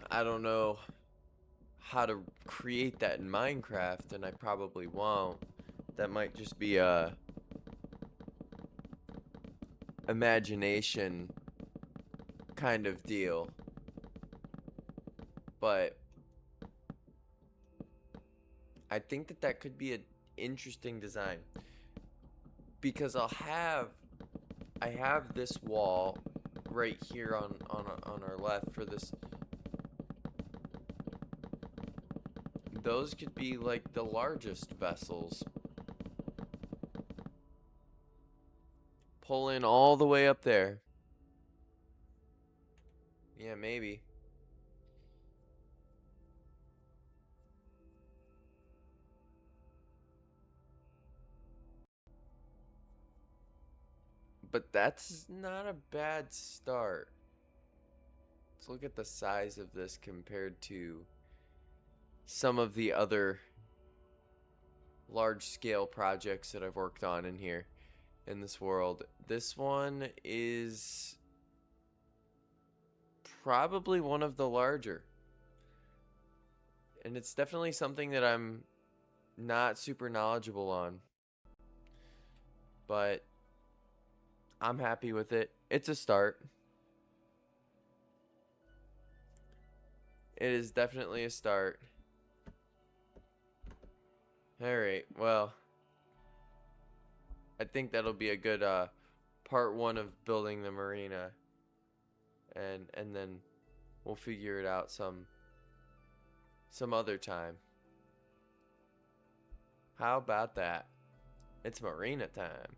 I don't know how to create that in Minecraft, and I probably won't. That might just be a imagination kind of deal. But I think that could be an interesting design because I have this wall right here on our left for this. Those could be like the largest vessels. Pull in all the way up there. Yeah, maybe. But that's not a bad start. Let's look at the size of this compared to some of the other large scale projects that I've worked on in here in this world. This one is probably one of the larger. And it's definitely something that I'm not super knowledgeable on. But I'm happy with it. It's a start. It is definitely a start. Alright, well, I think that'll be a good part one of building the marina. And then we'll figure it out some other time. How about that? It's marina time.